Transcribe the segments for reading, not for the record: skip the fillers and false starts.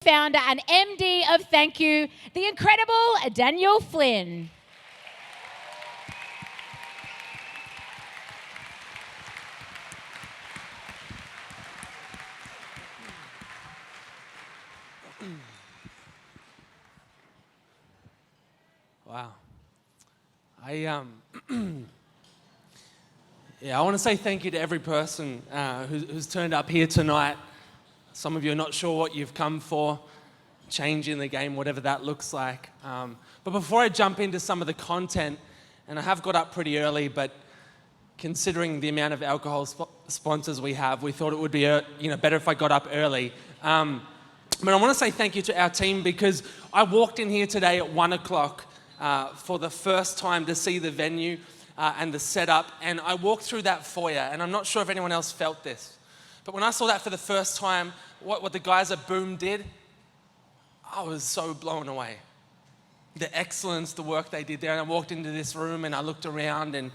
Founder and MD of Thankyou, the incredible Daniel Flynn. Wow. I want to say thank you to every person who's turned up here tonight. Some of you are not sure what you've come for, change in the game, whatever that looks like. But before I jump into some of the content, and I have got up pretty early, but considering the amount of alcohol sponsors we have, we thought it would be better if I got up early. But I want to say thank you to our team because I walked in here today at 1 o'clock for the first time to see the venue and the setup, and I walked through that foyer, and I'm not sure if anyone else felt this, but when I saw that for the first time, what the guys at Boom did, I was so blown away. The excellence, the work they did there, and I walked into this room and I looked around, and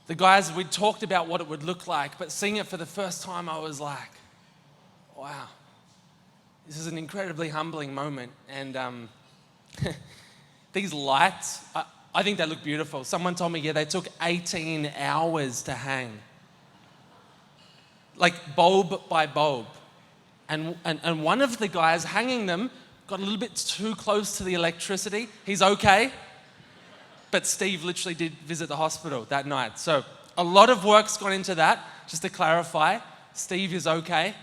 the guys, we talked about what it would look like, but seeing it for the first time, I was like, wow, this is an incredibly humbling moment, and these lights, I think they look beautiful. Someone told me, they took 18 hours to hang. Like bulb by bulb. And one of the guys hanging them got a little bit too close to the electricity. He's okay. But Steve literally did visit the hospital that night. So a lot of work's gone into that. Just to clarify, Steve is okay.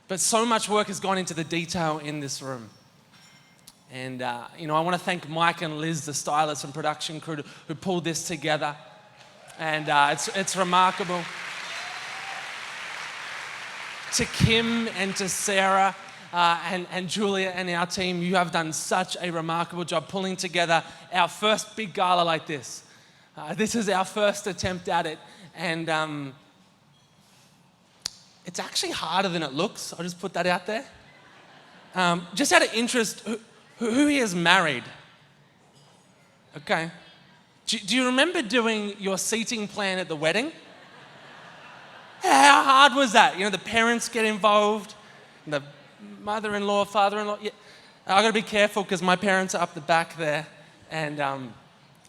But so much work has gone into the detail in this room. And, I want to thank Mike and Liz, the stylists and production crew, who pulled this together. And it's remarkable. To Kim and to Sarah and Julia and our team, you have done such a remarkable job pulling together our first big gala like this. This is our first attempt at it. And it's actually harder than it looks. I'll just put that out there. Just out of interest, who here is married? Okay. Do you remember doing your seating plan at the wedding? How hard was that? The parents get involved, the mother-in-law, father-in-law. Yeah. I've got to be careful because my parents are up the back there, and I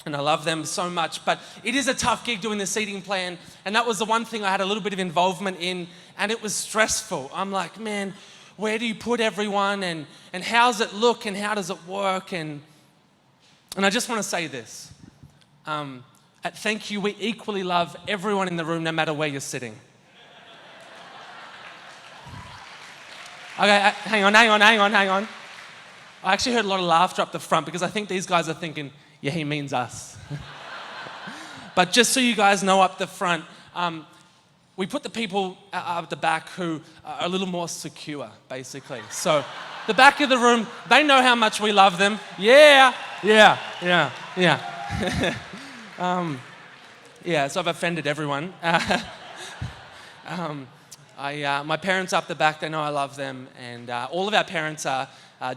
love them so much. But it is a tough gig doing the seating plan, and that was the one thing I had a little bit of involvement in, and it was stressful. I'm like, man, where do you put everyone, and how's it look, and how does it work? And I just want to say this. At Thankyou, we equally love everyone in the room, no matter where you're sitting. Okay, hang on. I actually heard a lot of laughter up the front because I think these guys are thinking, yeah, he means us. But just so you guys know up the front, we put the people up the back who are a little more secure, basically. So the back of the room, they know how much we love them. Yeah. So I've offended everyone. My parents up the back, they know I love them, and all of our parents are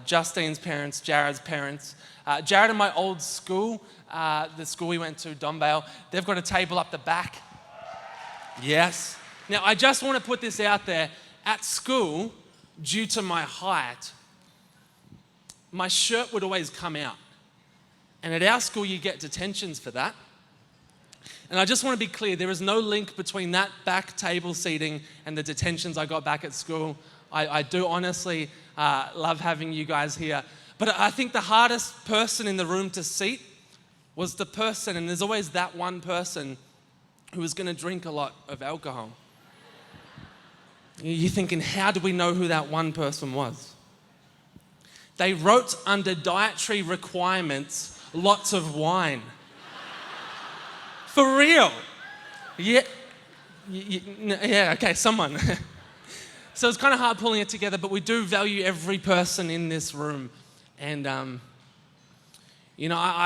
Justine's parents, Jared's parents. Jared and my old school, the school we went to, Donvale, they've got a table up the back. Yes. Now, I just want to put this out there. At school, due to my height, my shirt would always come out. And at our school, you get detentions for that. And I just want to be clear, there is no link between that back table seating and the detentions I got back at school. I do honestly love having you guys here. But I think the hardest person in the room to seat was the person, and there's always that one person who was going to drink a lot of alcohol. You're thinking, how do we know who that one person was? They wrote under dietary requirements, lots of wine. For real. Yeah, okay, someone. So it's kind of hard pulling it together, but we do value every person in this room. And, I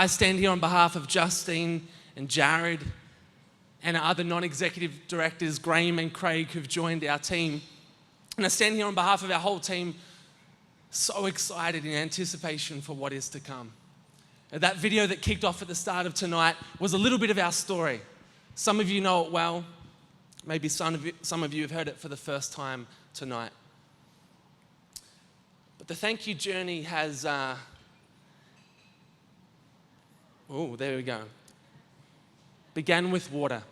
stand here on behalf of Justine and Jared and our other non-executive directors, Graham and Craig, who've joined our team. And I stand here on behalf of our whole team, so excited in anticipation for what is to come. That video that kicked off at the start of tonight was a little bit of our story. Some of you know it well. Maybe some of you have heard it for the first time tonight. But the Thank You journey has, there we go. Began with water.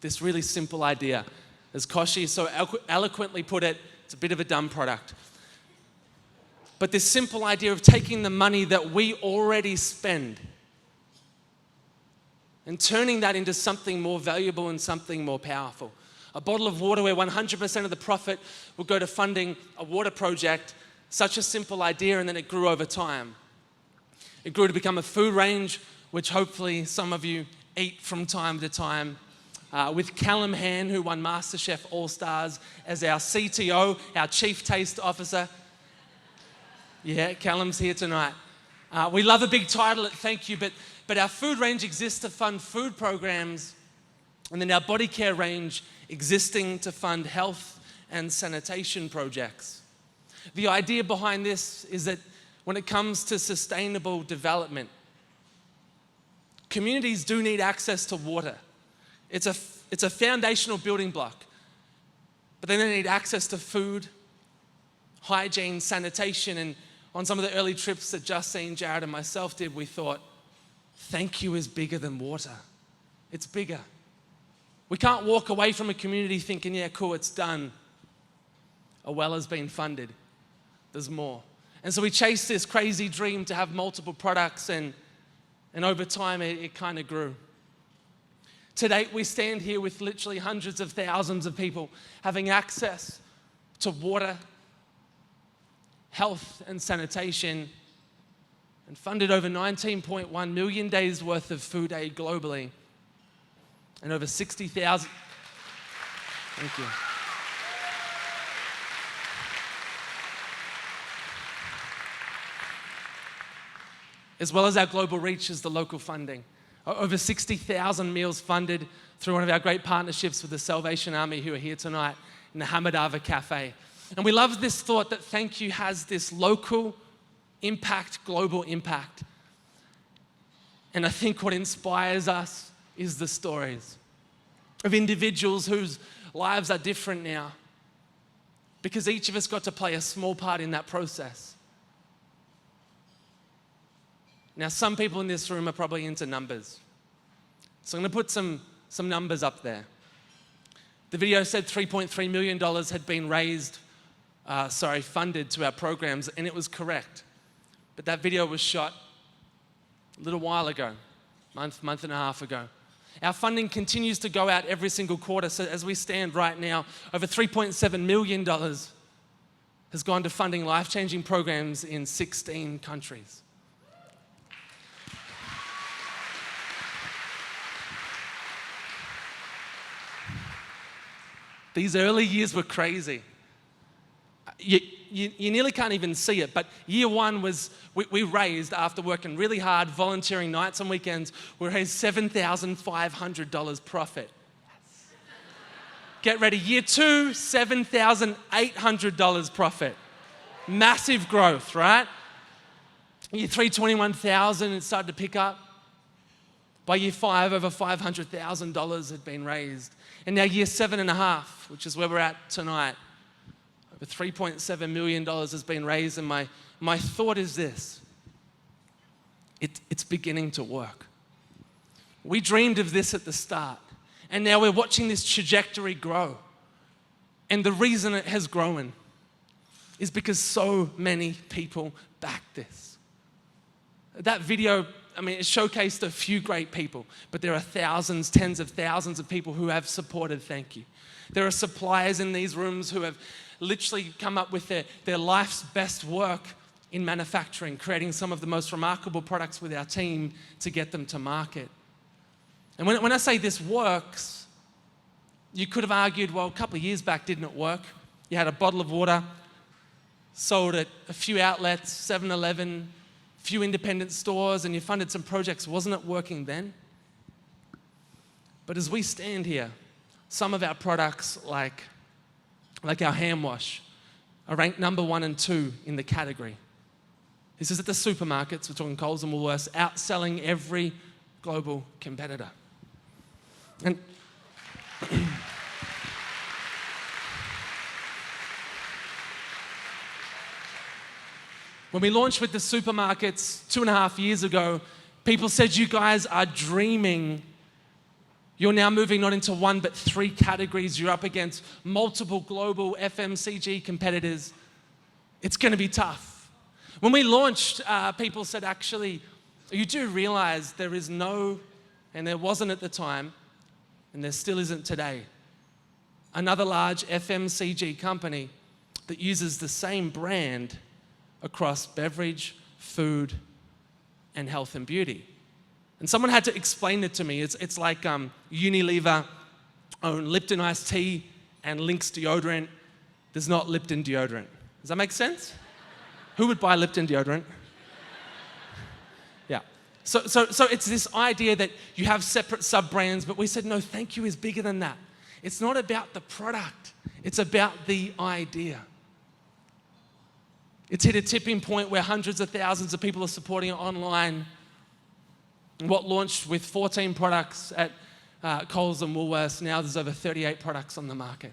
This really simple idea. As Koshi so eloquently put it, it's a bit of a dumb product. But this simple idea of taking the money that we already spend and turning that into something more valuable and something more powerful. A bottle of water where 100% of the profit will go to funding a water project. Such a simple idea, and then it grew over time. It grew to become a food range, which hopefully some of you eat from time to time. With Callum Han, who won MasterChef All-Stars as our CTO, our Chief Taste Officer. Yeah, Callum's here tonight. We love a big title at Thankyou, but our food range exists to fund food programs, and then our body care range existing to fund health and sanitation projects. The idea behind this is that when it comes to sustainable development, communities do need access to water. It's a foundational building block. But then they need access to food, hygiene, sanitation, and on some of the early trips that Justine, Jared, and myself did, we thought, Thankyou is bigger than water. It's bigger. We can't walk away from a community thinking, yeah, cool, it's done. A well has been funded. There's more. And so we chased this crazy dream to have multiple products, and over time, it kind of grew. To date, we stand here with literally hundreds of thousands of people having access to water, health and sanitation, and funded over 19.1 million days worth of food aid globally, and over 60,000. Thank you. As well as our global reach is the local funding. Over 60,000 meals funded through one of our great partnerships with the Salvation Army, who are here tonight in the Hamadava Cafe. And we love this thought that Thankyou has this local impact, global impact. And I think what inspires us is the stories of individuals whose lives are different now, because each of us got to play a small part in that process. Now, some people in this room are probably into numbers. So I'm going to put some numbers up there. The video said $3.3 million had been funded to our programs, and it was correct. But that video was shot a little while ago, month and a half ago. Our funding continues to go out every single quarter. So as we stand right now, over $3.7 million has gone to funding life-changing programs in 16 countries. These early years were crazy. You nearly can't even see it, but year one was, we raised, after working really hard, volunteering nights and weekends, we raised $7,500 profit. Yes. Get ready, year two, $7,800 profit. Massive growth, right? Year three, $21,000, it started to pick up. By year five, over $500,000 had been raised. And now year 7.5, which is where we're at tonight, over $3.7 million has been raised. And my thought is this: it's beginning to work. We dreamed of this at the start, and now we're watching this trajectory grow. And the reason it has grown is because so many people backed this. That video, I mean, it showcased a few great people, but there are thousands, tens of thousands of people who have supported Thankyou. There are suppliers in these rooms who have literally come up with their life's best work in manufacturing, creating some of the most remarkable products with our team to get them to market. And when I say this works, you could have argued, well, a couple of years back, didn't it work? You had a bottle of water, sold at a few outlets, 7-Eleven, few independent stores, and you funded some projects. Wasn't it working then? But as we stand here, some of our products, like our hand wash, are ranked number 1 and 2 in the category. This is at the supermarkets, we're talking Coles and Woolworths, outselling every global competitor. And When we launched with the supermarkets 2.5 years ago, people said, you guys are dreaming. You're now moving not into one, but 3 categories. You're up against multiple global FMCG competitors. It's going to be tough. When we launched, people said, actually, you do realize there is no, and there wasn't at the time, and there still isn't today, another large FMCG company that uses the same brand across beverage, food, and health and beauty. And someone had to explain it to me. It's like Unilever own Lipton iced tea and Lynx deodorant. There's not Lipton deodorant. Does that make sense? Who would buy Lipton deodorant? Yeah. So it's this idea that you have separate sub-brands, but we said, no, Thankyou is bigger than that. It's not about the product. It's about the idea. It's hit a tipping point where hundreds of thousands of people are supporting it online. What launched with 14 products at Coles and Woolworths, now there's over 38 products on the market.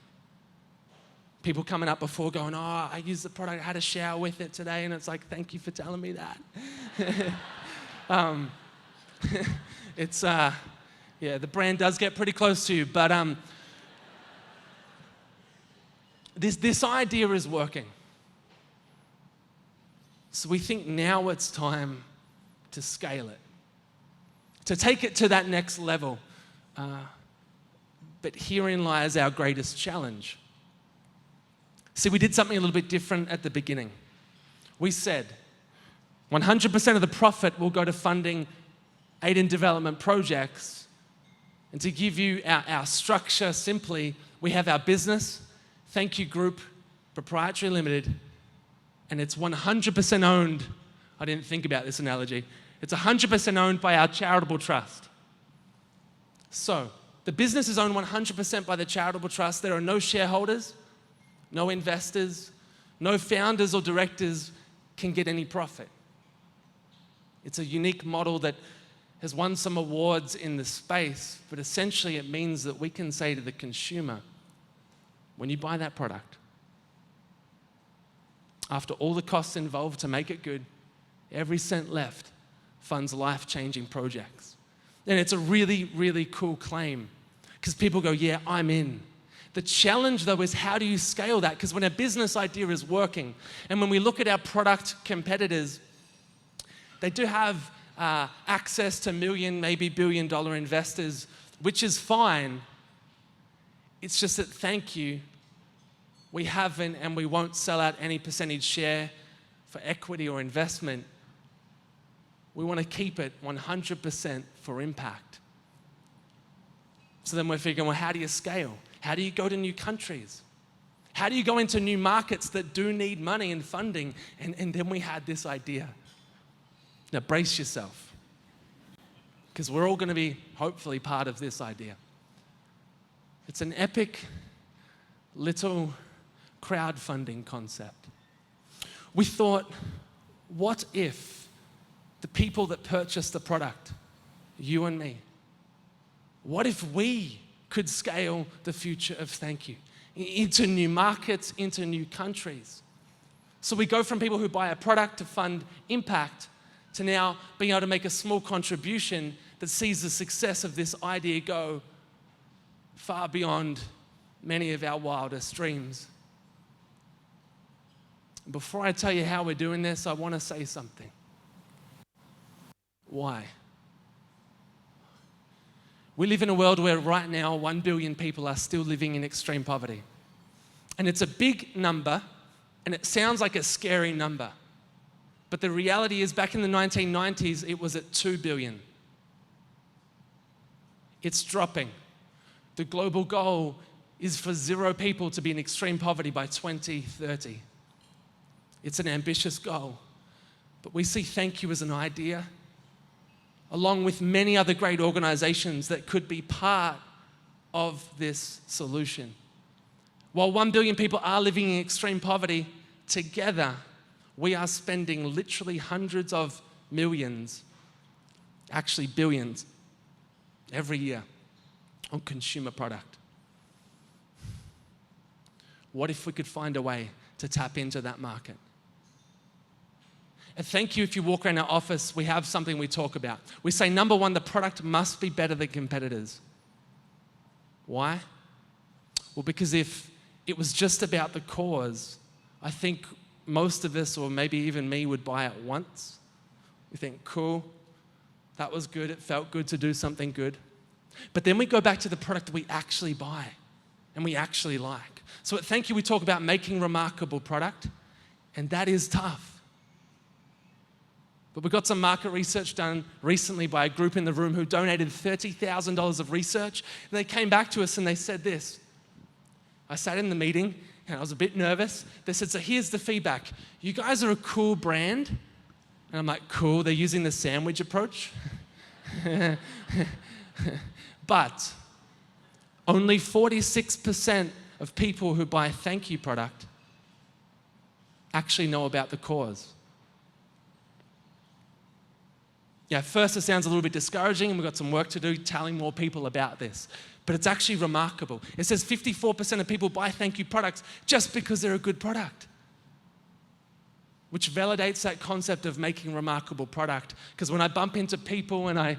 People coming up before going, oh, I used the product, I had a shower with it today, and it's like, thank you for telling me that. It's, yeah, the brand does get pretty close to you, but this idea is working. So we think now it's time to scale it, to take it to that next level. But herein lies our greatest challenge. See, we did something a little bit different at the beginning. We said 100% of the profit will go to funding aid and development projects. And to give you our structure simply, we have our business, Thankyou Group, Proprietary Limited, and it's 100% owned. I didn't think about this analogy. It's 100% owned by our charitable trust. So, the business is owned 100% by the charitable trust. There are no shareholders, no investors, no founders or directors can get any profit. It's a unique model that has won some awards in the space, but essentially it means that we can say to the consumer, when you buy that product, after all the costs involved to make it good, every cent left funds life-changing projects. And it's a really, really cool claim because people go, yeah, I'm in. The challenge, though, is how do you scale that? Because when a business idea is working, and when we look at our product competitors, they do have access to million, maybe billion-dollar investors, which is fine. It's just that Thankyou, we haven't and we won't sell out any percentage share for equity or investment. We want to keep it 100% for impact. So then we're figuring, well, how do you scale? How do you go to new countries? How do you go into new markets that do need money and funding? And then we had this idea. Now brace yourself, because we're all going to be hopefully part of this idea. It's an epic little crowdfunding concept. We thought, what if the people that purchase the product, you and me, what if we could scale the future of Thankyou into new markets, into new countries? So we go from people who buy a product to fund impact to now being able to make a small contribution that sees the success of this idea go far beyond many of our wildest dreams. Before I tell you how we're doing this, I want to say something. Why? We live in a world where right now 1 billion people are still living in extreme poverty. And it's a big number, and it sounds like a scary number. But the reality is, back in the 1990s, it was at 2 billion. It's dropping. The global goal is for 0 people to be in extreme poverty by 2030. It's an ambitious goal. But we see Thankyou as an idea, along with many other great organizations that could be part of this solution. While 1 billion people are living in extreme poverty, together, we are spending literally hundreds of millions, actually billions, every year on consumer product. What if we could find a way to tap into that market? At Thankyou, if you walk around our office, we have something we talk about. We say, number one, the product must be better than competitors. Why? Well, because if it was just about the cause, I think most of us, or maybe even me, would buy it once. We think, cool, that was good, it felt good to do something good. But then we go back to the product we actually buy and we actually like. So at Thankyou, we talk about making remarkable product, and that is tough. But we got some market research done recently by a group in the room who donated $30,000 of research. And they came back to us and they said this. I sat in the meeting and I was a bit nervous. They said, so here's the feedback. You guys are a cool brand. And I'm like, cool, they're using the sandwich approach. But only 46% of people who buy a Thankyou product actually know about the cause. Yeah, first it sounds a little bit discouraging and we've got some work to do telling more people about this. But it's actually remarkable. It says 54% of people buy Thankyou products just because they're a good product, which validates that concept of making remarkable product. Because when I bump into people, and I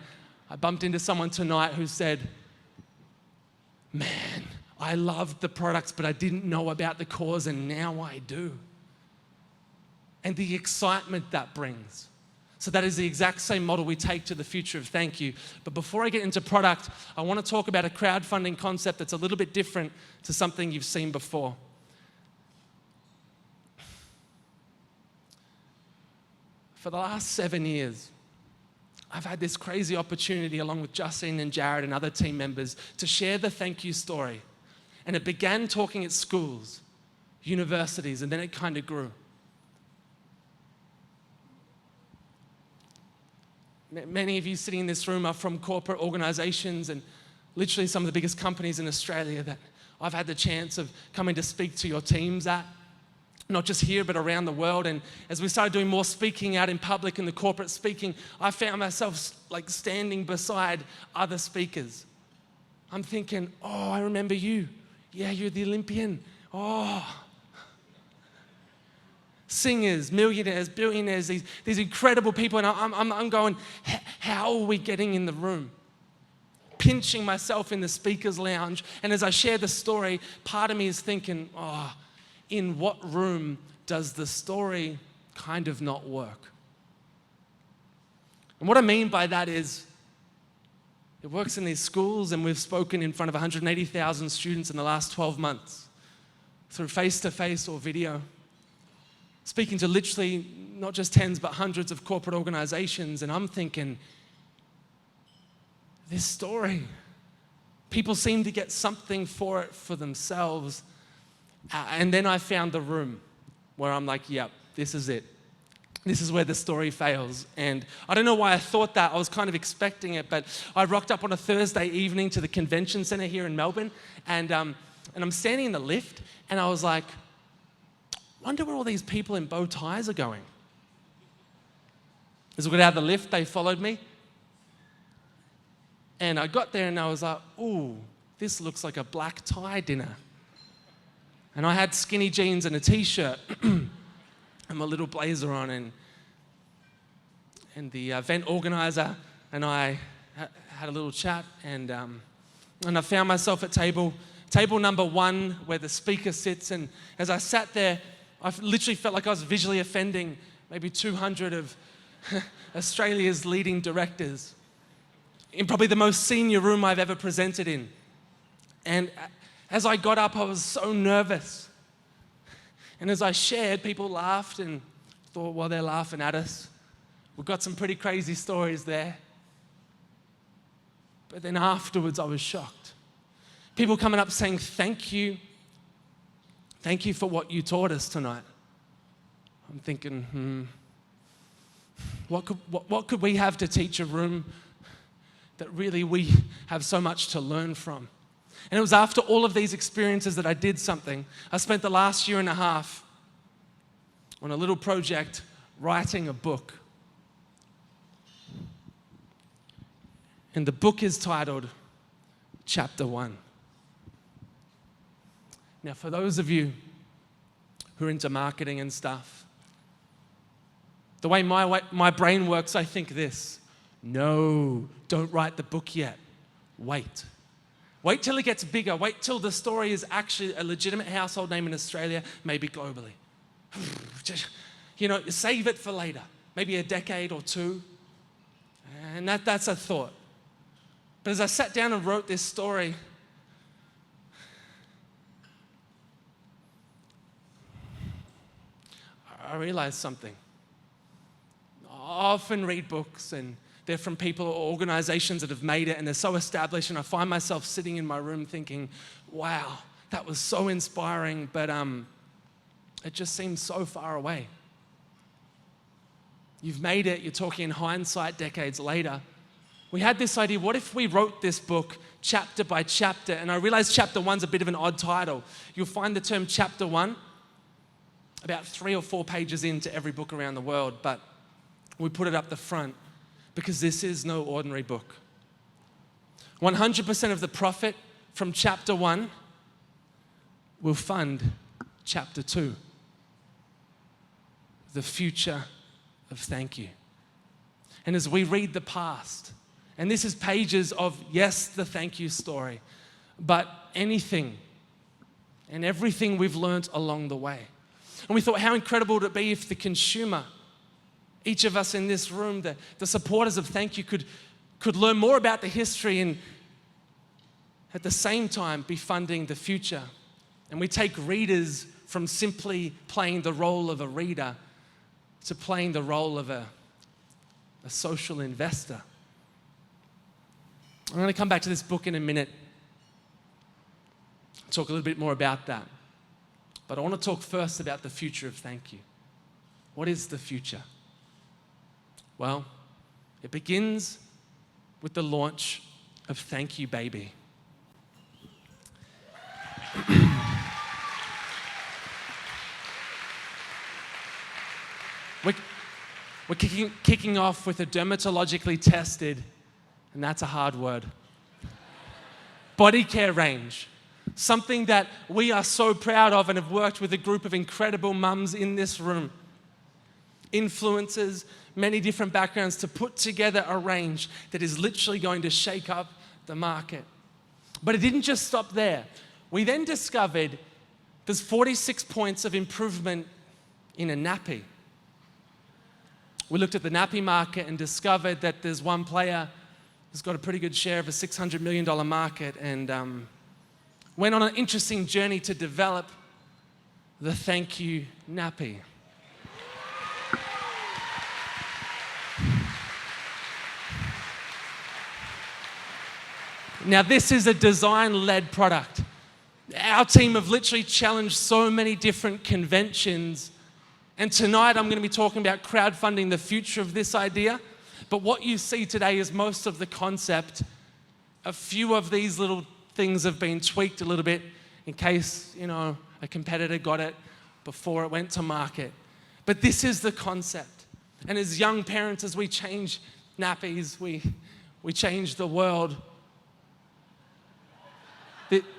bumped into someone tonight who said, man, I loved the products, but I didn't know about the cause, and now I do. And the excitement that brings. So that is the exact same model we take to the future of Thankyou. But before I get into product, I want to talk about a crowdfunding concept that's a little bit different to something you've seen before. For the last 7 years, I've had this crazy opportunity along with Justine and Jared and other team members to share the Thankyou story. And it began talking at schools, universities, and then it kind of grew. Many of you sitting in this room are from corporate organizations and literally some of the biggest companies in Australia that I've had the chance of coming to speak to your teams at, not just here, but around the world. And as we started doing more speaking out in public and the corporate speaking, I found myself like standing beside other speakers. I'm thinking, oh, I remember you. Yeah, you're the Olympian. Oh. Singers, millionaires, billionaires, these incredible people. And I'm going, how are we getting in the room? Pinching myself in the speaker's lounge. And as I share the story, part of me is thinking, oh, in what room does the story kind of not work? And what I mean by that is, it works in these schools, and we've spoken in front of 180,000 students in the last 12 months through face-to-face or video. Speaking to literally not just tens, but hundreds of corporate organizations, and I'm thinking, this story, people seem to get something for it for themselves. And then I found the room where I'm like, yep, this is it. This is where the story fails. And I don't know why I thought that. I was kind of expecting it, but I rocked up on a Thursday evening to the convention center here in Melbourne, and I'm standing in the lift, and I was like, wonder where all these people in bow ties are going. As we got out of the lift, they followed me. And I got there and I was like, ooh, this looks like a black tie dinner. And I had skinny jeans and a t-shirt and my little blazer on, and the event organizer and I had a little chat, and I found myself at table number 1 where the speaker sits, and as I sat there, I literally felt like I was visually offending maybe 200 of Australia's leading directors in probably the most senior room I've ever presented in. And as I got up, I was so nervous. And as I shared, people laughed and thought, well, they're laughing at us. We've got some pretty crazy stories there. But then afterwards, I was shocked. People coming up saying, thank you. Thank you for what you taught us tonight. I'm thinking, what could we have to teach a room that really we have so much to learn from? And it was after all of these experiences that I did something. I spent the last year and a half on a little project writing a book. And the book is titled Chapter 1. Now, for those of you who are into marketing and stuff, The way my brain works, I think this: no, don't write the book yet. Wait. Wait till it gets bigger. Wait till the story is actually a legitimate household name in Australia, maybe globally. Just, save it for later, maybe a decade or two. And that's a thought. But as I sat down and wrote this story, I realized something. I often read books, and they're from people or organizations that have made it, and they're so established, and I find myself sitting in my room thinking, wow, that was so inspiring, but it just seems so far away. You've made it, you're talking in hindsight decades later. We had this idea, what if we wrote this book chapter by chapter? And I realized chapter 1's a bit of an odd title. You'll find the term chapter 1 about 3 or 4 pages into every book around the world, but we put it up the front because this is no ordinary book. 100% of the profit from chapter 1 will fund chapter 2, the future of Thankyou. And as we read the past, and this is pages of, yes, the Thankyou story, but anything and everything we've learnt along the way. And we thought, how incredible would it be if the consumer, each of us in this room, the supporters of Thankyou could learn more about the history and at the same time be funding the future. And we take readers from simply playing the role of a reader to playing the role of a social investor. I'm going to come back to this book in a minute, talk a little bit more about that. But I want to talk first about the future of Thankyou. What is the future? Well, it begins with the launch of Thankyou Baby. We're kicking off with a dermatologically tested, and that's a hard word, body care range. Something that we are so proud of and have worked with a group of incredible mums in this room, influencers, many different backgrounds, to put together a range that is literally going to shake up the market. But it didn't just stop there. We then discovered there's 46 points of improvement in a nappy. We looked at the nappy market and discovered that there's one player who's got a pretty good share of a $600 million market, and went on an interesting journey to develop the Thankyou nappy. Now, this is a design-led product. Our team have literally challenged so many different conventions, and tonight I'm going to be talking about crowdfunding the future of this idea. But what you see today is most of the concept. A few of these little things have been tweaked a little bit in case, a competitor got it before it went to market. But this is the concept. And as young parents, as we change nappies, we change the world.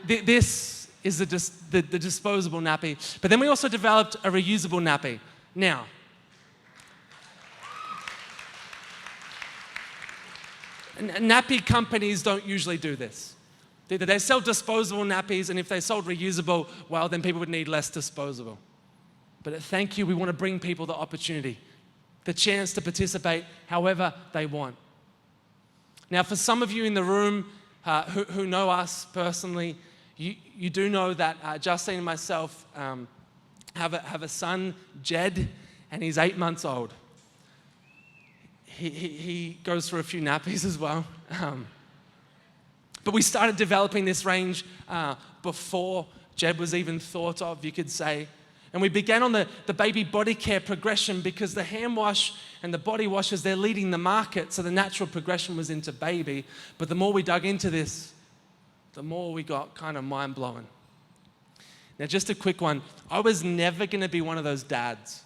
This is the disposable nappy. But then we also developed a reusable nappy. Now, nappy companies don't usually do this. They sell disposable nappies, and if they sold reusable, well, then people would need less disposable. But at Thankyou, we want to bring people the opportunity, the chance to participate however they want. Now, for some of you in the room who know us personally, you do know that Justine and myself have a son, Jed, and he's 8 months old. He goes through a few nappies as well. But we started developing this range before Jed was even thought of, you could say. And we began on the baby body care progression because the hand wash and the body washes, they're leading the market. So the natural progression was into baby. But the more we dug into this, the more we got kind of mind-blowing. Now, just a quick one. I was never going to be one of those dads.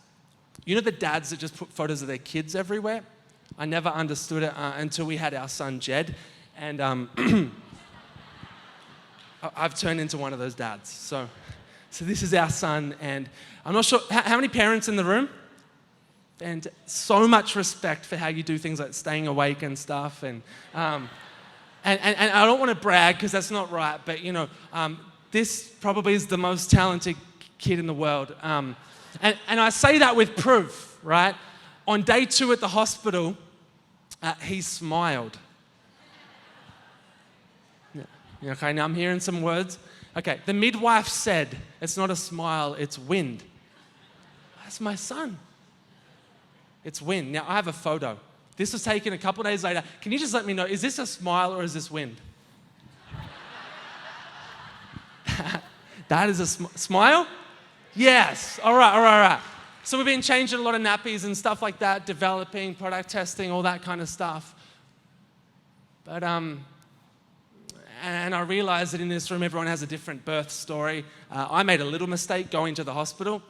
You know the dads that just put photos of their kids everywhere? I never understood it until we had our son, Jed. And I've turned into one of those dads. So this is our son. And I'm not sure, how many parents in the room? and so much respect for how you do things like staying awake and stuff. And I don't want to brag because that's not right, but this probably is the most talented kid in the world. And I say that with proof, right? On day 2 at the hospital, he smiled. Yeah, okay, now I'm hearing some words. Okay, the midwife said, it's not a smile, it's wind. That's my son. It's wind. Now, I have a photo. This was taken a couple of days later. Can you just let me know, is this a smile or is this wind? That is a smile? Yes. All right. So we've been changing a lot of nappies and stuff like that, developing, product testing, all that kind of stuff. But, and I realized that in this room, everyone has a different birth story. I made a little mistake going to the hospital.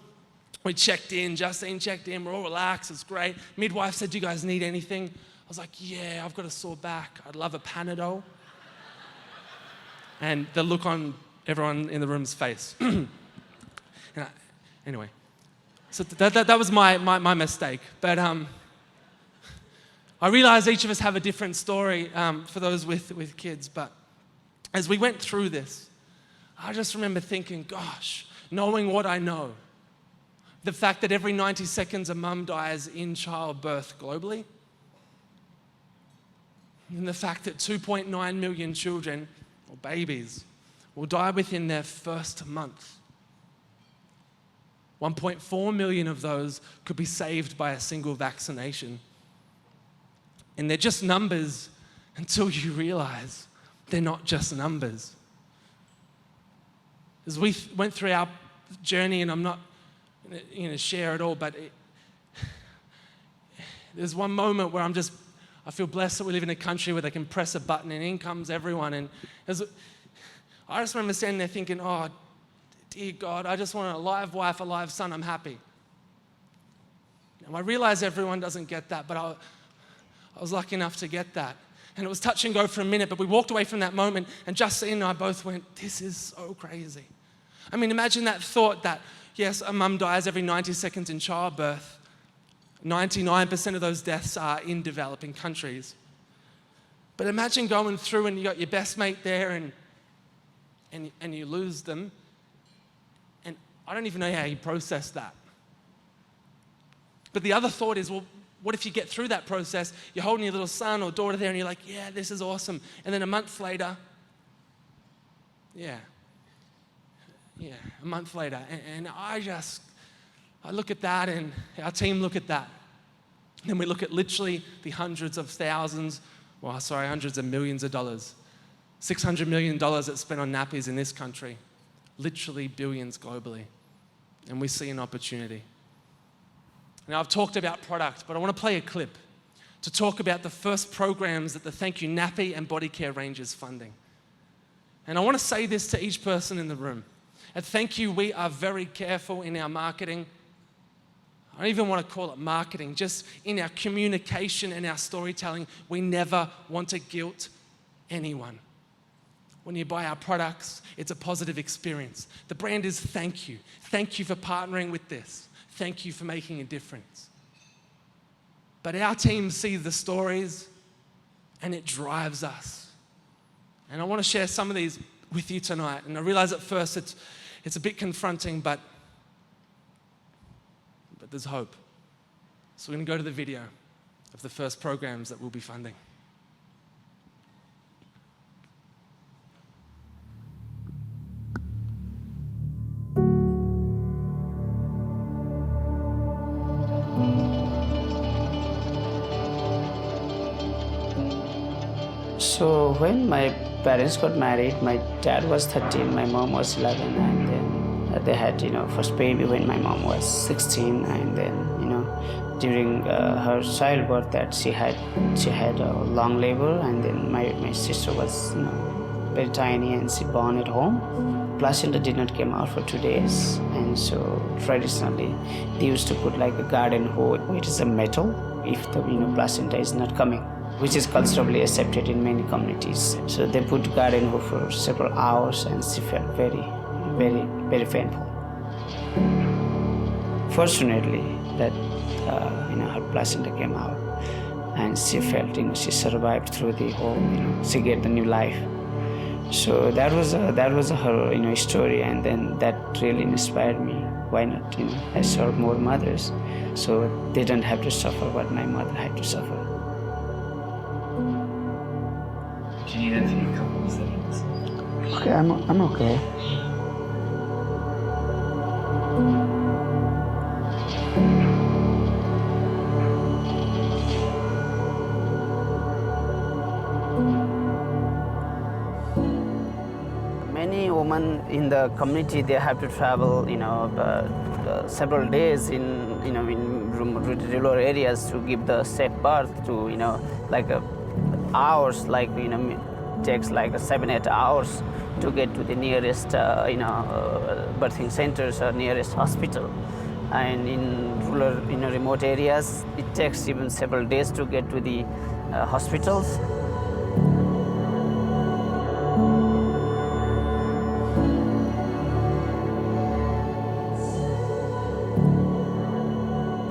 We checked in, Justine checked in, we're all relaxed, it's great. Midwife said, do you guys need anything? I was like, yeah, I've got a sore back. I'd love a Panadol. And the look on everyone in the room's face. Anyway, so that was my mistake. But I realize each of us have a different story for those with kids. But as we went through this, I just remember thinking, gosh, knowing what I know, the fact that every 90 seconds a mum dies in childbirth globally, and the fact that 2.9 million children, or babies, will die within their first month. 1.4 million of those could be saved by a single vaccination. And they're just numbers until you realize they're not just numbers. As we went through our journey, and I'm not going to share it all, but there's one moment where I feel blessed that we live in a country where they can press a button and in comes everyone. And I just remember standing there thinking, oh, dear God, I just want a live wife, a live son, I'm happy. Now I realize everyone doesn't get that, but I was lucky enough to get that. And it was touch and go for a minute, but we walked away from that moment and Justine and I both went, this is so crazy. I mean, imagine that thought that, yes, a mum dies every 90 seconds in childbirth. 99% of those deaths are in developing countries. But imagine going through and you got your best mate there and you lose them. And I don't even know how you process that. But the other thought is, well, what if you get through that process, you're holding your little son or daughter there and you're like, yeah, this is awesome. And then a month later, a month later. And I look at that and our team look at that. Then we look at literally the hundreds of millions of dollars. $600 million that's spent on nappies in this country. Literally billions globally. And we see an opportunity. Now, I've talked about product, but I want to play a clip to talk about the first programs that the Thankyou nappy and body care range is funding. And I want to say this to each person in the room. At Thankyou, we are very careful in our marketing. I don't even want to call it marketing, just in our communication and our storytelling, we never want to guilt anyone. When you buy our products, it's a positive experience. The brand is Thankyou. Thank you for partnering with this. Thank you for making a difference. But our team sees the stories and it drives us. And I want to share some of these with you tonight. And I realize at first it's a bit confronting, but there's hope. So we're going to go to the video of the first programs that we'll be funding. So when my parents got married, my dad was 13, my mom was 11, and then they had, first baby when my mom was 16, and then, during her childbirth that she had a long labor, and then my sister was, very tiny and she born at home. Placenta did not come out for 2 days, and so traditionally they used to put like a garden hose, which is a metal, if the placenta is not coming, which is culturally accepted in many communities. So they put garden hose for several hours and she felt very, very, very painful. Fortunately, that placenta came out, and she felt, she survived through the whole, she get the new life. So that was her, story, and then that really inspired me. Why not, I serve more mothers, so they don't have to suffer what my mother had to suffer. Do you need anything a couple of seconds? Okay, I'm okay. Many women in the community, they have to travel, several days in rural areas to give the safe birth to, hours, takes like 7-8 hours to get to the nearest, birthing centers or nearest hospital. And in rural, remote areas, it takes even several days to get to the hospitals.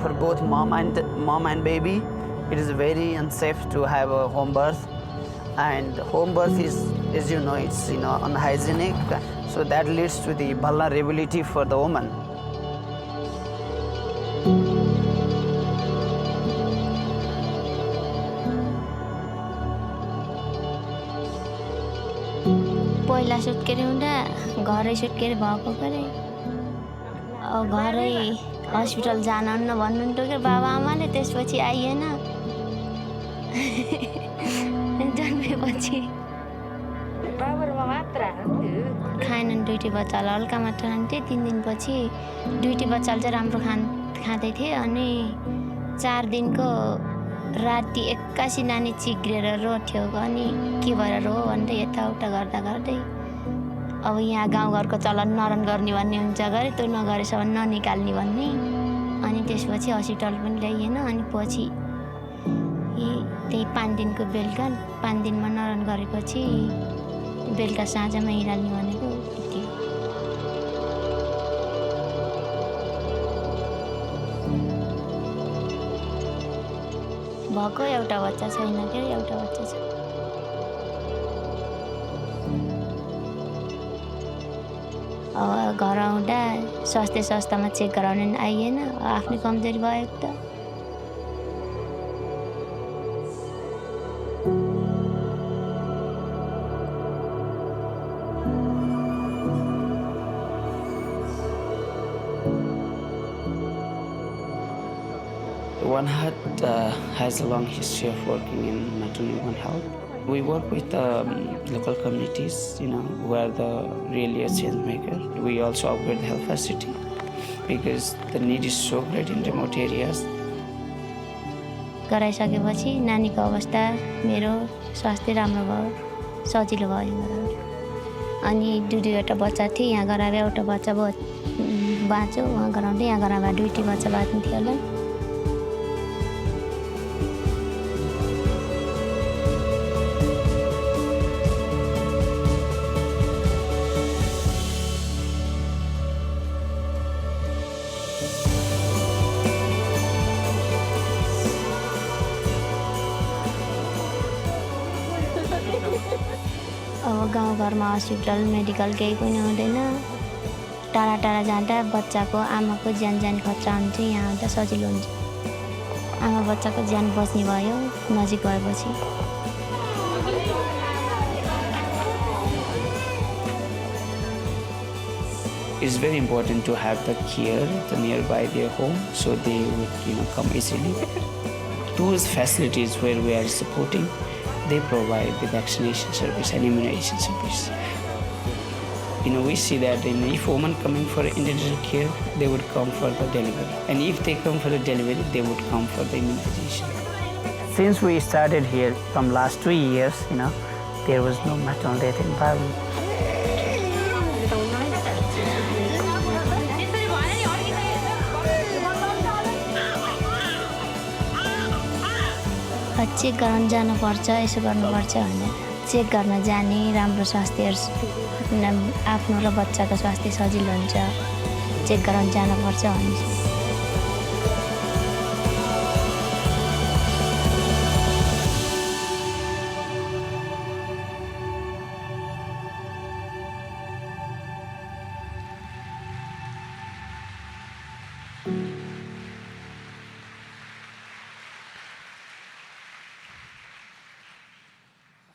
For both mom and baby, it is very unsafe to have a home birth. And home birth is, as you know, it's unhygienic, so that leads to the vulnerability for the woman. पहिला सुत्केरी हुँदा घरै सुत्केरी भएको परे अब घरै hospital जानुहुन्न भन्नुहुन्थ्यो के बाबा आमाले त्यसपछि आइएन जन्मेपछि बाबुमा मात्र खाएनन् दुईटी बच्चालाई हल्का मात्र खान्थे 3 दिनपछि दुईटी बच्चाले चाहिँ राम्रो खाँदै थिए अनि 4 दिनको राति एक्कासी नानी चिग्रेर रोथ्यो अनि के भएर रो भन्दै यताउता गर्दै अब यहाँ गाउँघरको चलन नरन गर्ने भन्ने हुन्छ गरे त्यो नगरेसम्म ननिकाल्ने भन्ने अनि त्यसपछि हस्पिटल पनि ल्याइएन अनि पछि त्यही 5 दिनको बेलुका 5 दिनमा नरन गरेपछि बेलुका साँझमा हिँडाल्ने भनेको यति भएको एउटा बच्चा छैन के एउटा बच्चा छ अब घर आउँदा स्वास्थ्य संस्थामा चेक गराउने आइएन आफ्नै कमजोरी भयो त One Heart has a long history of working in maternal One Health. We work with local communities, where the really a change maker. We also upgrade the health facility because the need is so great in remote areas. गराइसकेपछि नानीको अवस्था मेरो स्वास्थ्य राम्रो भयो सजिलो भयो अनि दुईवटा बच्चा थिए यहाँ गराएर एउटा बच्चा बाँच्यो वहाँ गराउँदै यहाँ गराएर दुईटी बच्चा बाँच्नु थियो होला अब गाउँघरमा हस्पिटल मेडिकल केही पनि हुँदैन टाढा टाढा जाँदा बच्चाको आमाको ज्यान खतरा हुन्छ यहाँ आउँदा सजिलो हुन्छ आमा बच्चाको ज्यान बच्ने भयो नजिक भएपछि It's very important to have the care nearby their home so they would come easily. Those facilities where we are supporting, they provide the vaccination service and immunization service. We see that if women coming for individual care, they would come for the delivery. And if they come for the delivery, they would come for the immunization. Since we started here from last 2 years, there was no maternal death in Bali. Check गर्न जानुपर्छ यसो गर्नुपर्छ भनेर check गर्न जाने राम्रो स्वास्थ्य आफ्नो र बच्चाको स्वास्थ्य सजिलो हुन्छ चेक गर्न जानुपर्छ भन्छ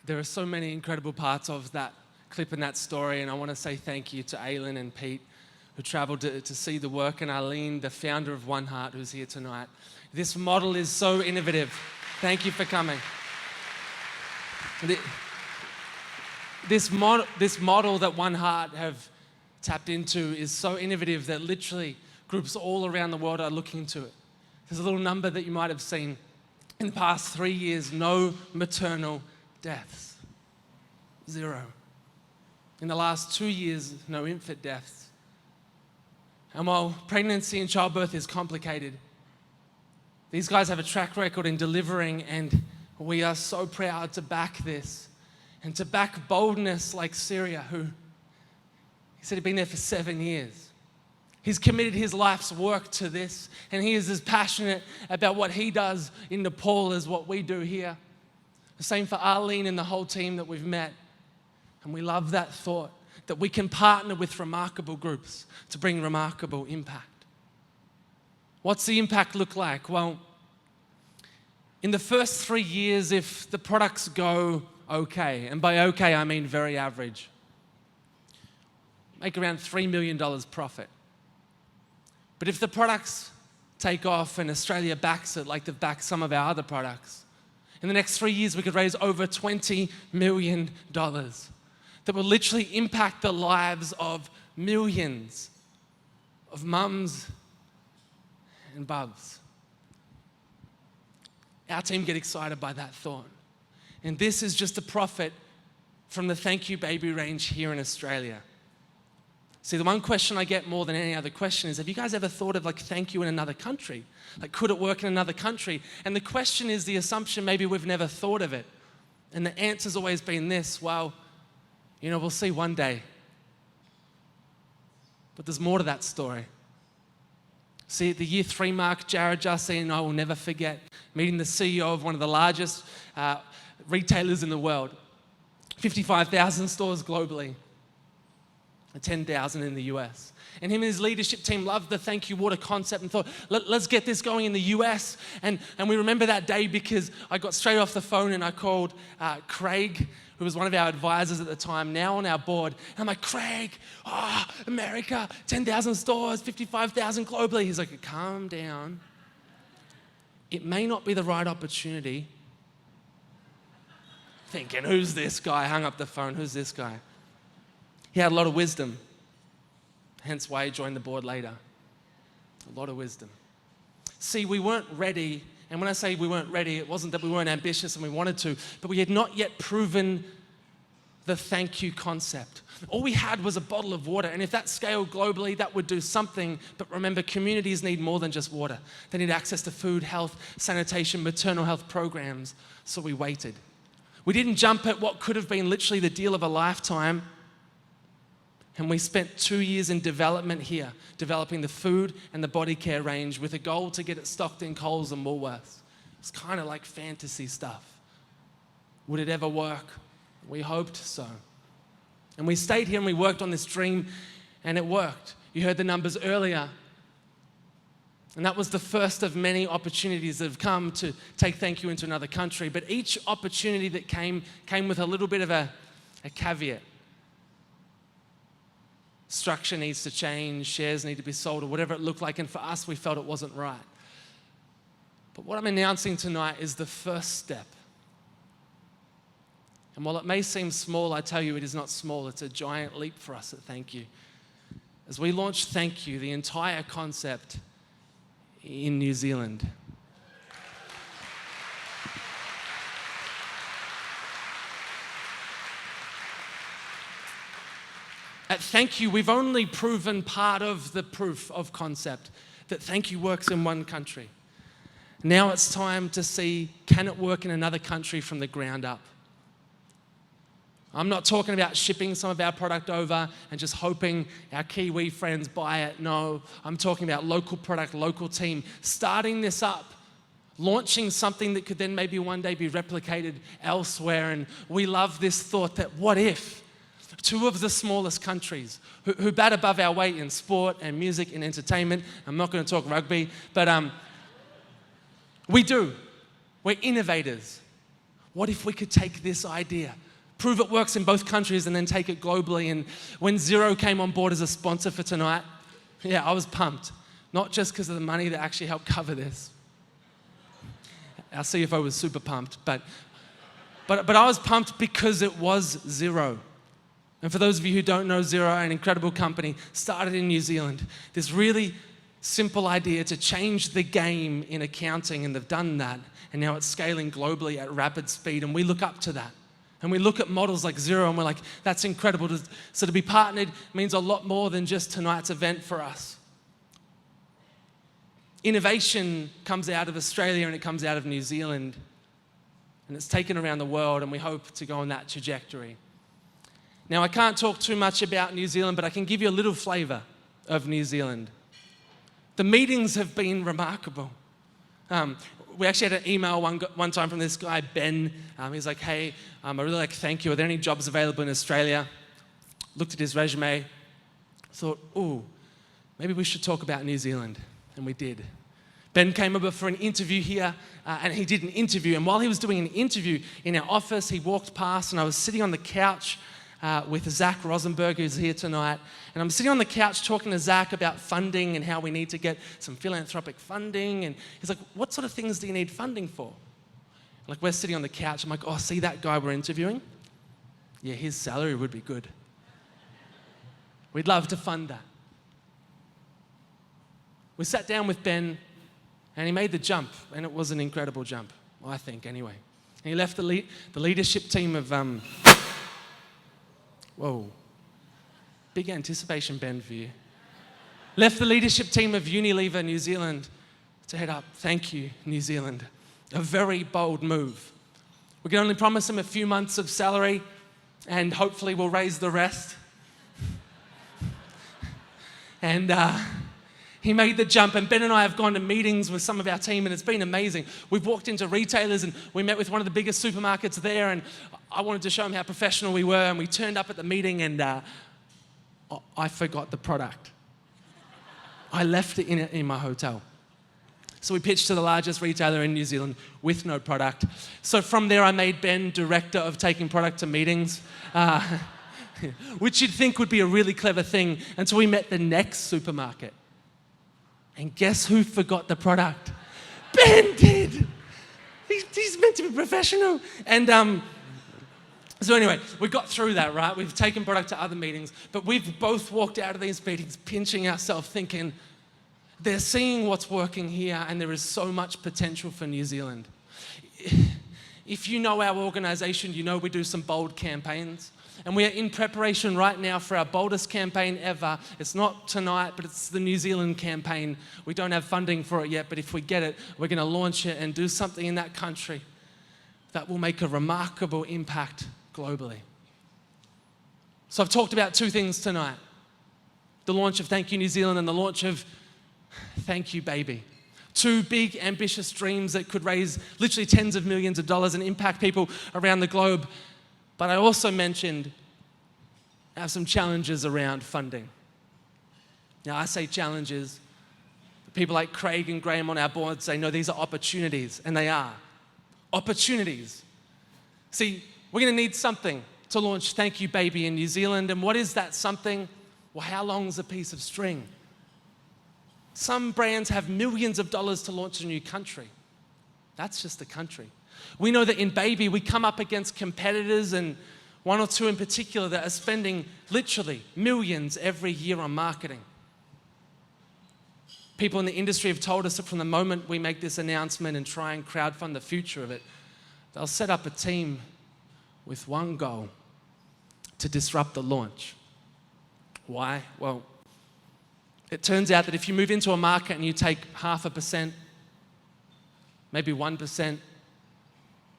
There are so many incredible parts of that clip and that story, and I want to say thank you to Aylin and Pete, who traveled to see the work, and Arlene, the founder of One Heart, who's here tonight. This model is so innovative. Thank you for coming. This model that One Heart have tapped into is so innovative that literally groups all around the world are looking to it. There's a little number that you might have seen. In the past 3 years, no maternal deaths. 0. In the last 2 years, no infant deaths. And while pregnancy and childbirth is complicated, these guys have a track record in delivering, and we are so proud to back this and to back boldness like Syria, who he said he'd been there for 7 years. He's committed his life's work to this, and he is as passionate about what he does in Nepal as what we do here. The same for Arlene and the whole team that we've met. And we love that thought that we can partner with remarkable groups to bring remarkable impact. What's the impact look like? Well, in the first 3 years, if the products go okay, and by okay I mean very average, make around $3 million profit. But if the products take off and Australia backs it like they've backed some of our other products, in the next 3 years we could raise over $20 million that will literally impact the lives of millions of mums and bubs. Our team get excited by that thought. And this is just a profit from the Thankyou baby range here in Australia. See, the one question I get more than any other question is, have you guys ever thought of like Thankyou in another country? Like, could it work in another country? And the question is the assumption maybe we've never thought of it. And the answer's always been this: well, you know, we'll see one day. But there's more to that story. See, at the year 3 mark, Jared Jussie and I will never forget meeting the CEO of one of the largest retailers in the world. 55,000 stores globally, 10,000 in the US. And him and his leadership team loved the Thankyou water concept and thought, let's get this going in the US. And we remember that day because I got straight off the phone and I called Craig, who was one of our advisors at the time, now on our board. And I'm like, Craig, America, 10,000 stores, 55,000 globally. He's like, calm down. It may not be the right opportunity. Thinking, who's this guy? Hung up the phone, who's this guy? He had a lot of wisdom, hence why he joined the board later. A lot of wisdom. See, we weren't ready, and when I say we weren't ready, it wasn't that we weren't ambitious and we wanted to, but we had not yet proven the Thankyou concept. All we had was a bottle of water, and if that scaled globally, that would do something. But remember, communities need more than just water. They need access to food, health, sanitation, maternal health programs, so we waited. We didn't jump at what could have been literally the deal of a lifetime. And we spent 2 years in development here, developing the food and the body care range with a goal to get it stocked in Coles and Woolworths. It's kind of like fantasy stuff. Would it ever work? We hoped so. And we stayed here and we worked on this dream, and it worked. You heard the numbers earlier. And that was the first of many opportunities that have come to take Thankyou into another country. But each opportunity that came with a little bit of a caveat. Structure needs to change, shares need to be sold, or whatever it looked like, and for us, we felt it wasn't right. But what I'm announcing tonight is the first step. And while it may seem small, I tell you it is not small. It's a giant leap for us at Thankyou. As we launch Thankyou, the entire concept in New Zealand. At Thankyou, we've only proven part of the proof of concept, that Thankyou works in one country. Now it's time to see, can it work in another country from the ground up? I'm not talking about shipping some of our product over and just hoping our Kiwi friends buy it. No, I'm talking about local product, local team, starting this up, launching something that could then maybe one day be replicated elsewhere. And we love this thought that what if 2 of the smallest countries who bat above our weight in sport and music and entertainment, I'm not going to talk rugby, but we do. We're innovators. What if we could take this idea, prove it works in both countries, and then take it globally? And when Xero came on board as a sponsor for tonight, yeah, I was pumped. Not just because of the money that actually helped cover this. Our CFO was super pumped, but I was pumped because it was Xero. And for those of you who don't know, Xero, an incredible company, started in New Zealand. This really simple idea to change the game in accounting, and they've done that. And now it's scaling globally at rapid speed, and we look up to that. And we look at models like Xero, and we're like, that's incredible. So to be partnered means a lot more than just tonight's event for us. Innovation comes out of Australia and it comes out of New Zealand, and it's taken around the world, and we hope to go on that trajectory. Now, I can't talk too much about New Zealand, but I can give you a little flavour of New Zealand. The meetings have been remarkable. We actually had an email one time from this guy, Ben. He's like, hey, I really like Thankyou. Are there any jobs available in Australia? Looked at his resume, thought, ooh, maybe we should talk about New Zealand. And we did. Ben came over for an interview here, and he did an interview. And while he was doing an interview in our office, he walked past, and I was sitting on the couch with Zach Rosenberg, who's here tonight. And I'm sitting on the couch talking to Zach about funding and how we need to get some philanthropic funding. And he's like, what sort of things do you need funding for? Like, we're sitting on the couch. I'm like, oh, see that guy we're interviewing? Yeah, his salary would be good. We'd love to fund that. We sat down with Ben, and he made the jump, and it was an incredible jump, I think, anyway. And he left the leadership team of, whoa, big anticipation, Ben, for you. Left the leadership team of Unilever New Zealand to head up Thankyou New Zealand. A very bold move. We can only promise him a few months of salary, and hopefully we'll raise the rest. And he made the jump, and Ben and I have gone to meetings with some of our team, and it's been amazing. We've walked into retailers, and we met with one of the biggest supermarkets there, and I wanted to show him how professional we were, and we turned up at the meeting, and I forgot the product. I left it in my hotel. So we pitched to the largest retailer in New Zealand with no product. So from there, I made Ben director of taking product to meetings, which you'd think would be a really clever thing, until we met the next supermarket. And guess who forgot the product? Ben did! He's meant to be professional. And so anyway, we got through that, right? We've taken product to other meetings, but we've both walked out of these meetings pinching ourselves, thinking, they're seeing what's working here, and there is so much potential for New Zealand. If you know our organisation, you know we do some bold campaigns. And we are in preparation right now for our boldest campaign ever. It's not tonight, but it's the New Zealand campaign. We don't have funding for it yet, but if we get it, we're going to launch it and do something in that country that will make a remarkable impact globally. So I've talked about two things tonight. The launch of Thankyou New Zealand and the launch of Thankyou Baby. Two big, ambitious dreams that could raise literally tens of millions of dollars and impact people around the globe. But I also mentioned I have some challenges around funding. Now, I say challenges. People like Craig and Graham on our board say, no, these are opportunities, and they are. Opportunities. See, we're going to need something to launch Thankyou Baby in New Zealand, and what is that something? Well, how long's a piece of string? Some brands have millions of dollars to launch a new country. That's just the country. We know that in Baby, we come up against competitors, and one or two in particular that are spending literally millions every year on marketing. People in the industry have told us that from the moment we make this announcement and try and crowdfund the future of it, they'll set up a team with one goal: to disrupt the launch. Why? Well, it turns out that if you move into a market and you take 0.5%, maybe 1%,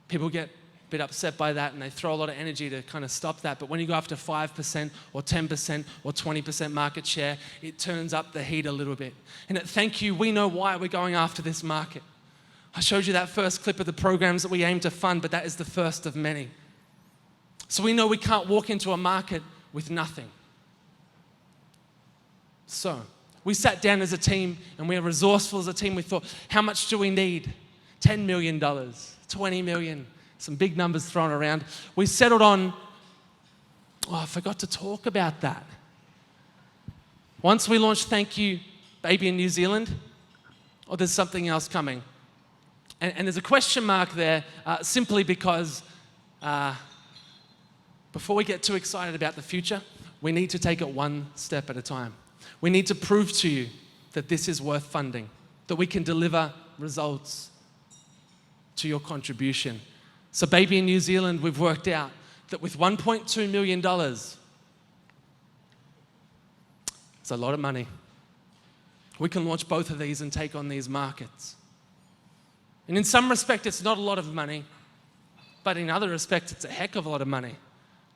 people get a bit upset by that, and they throw a lot of energy to kind of stop that. But when you go after 5% or 10% or 20% market share, it turns up the heat a little bit. And at Thankyou, we know why we're going after this market. I showed you that first clip of the programs that we aim to fund, but that is the first of many. So we know we can't walk into a market with nothing. So we sat down as a team, and we are resourceful as a team. We thought, how much do we need? $10 million, $20 million, some big numbers thrown around. We settled on, I forgot to talk about that. Once we launched Thankyou Baby in New Zealand, or there's something else coming? And there's a question mark there simply because before we get too excited about the future, we need to take it one step at a time. We need to prove to you that this is worth funding, that we can deliver results to your contribution. So Baby in New Zealand, we've worked out that with $1.2 million, it's a lot of money. We can launch both of these and take on these markets. And in some respect, it's not a lot of money, but in other respects, it's a heck of a lot of money.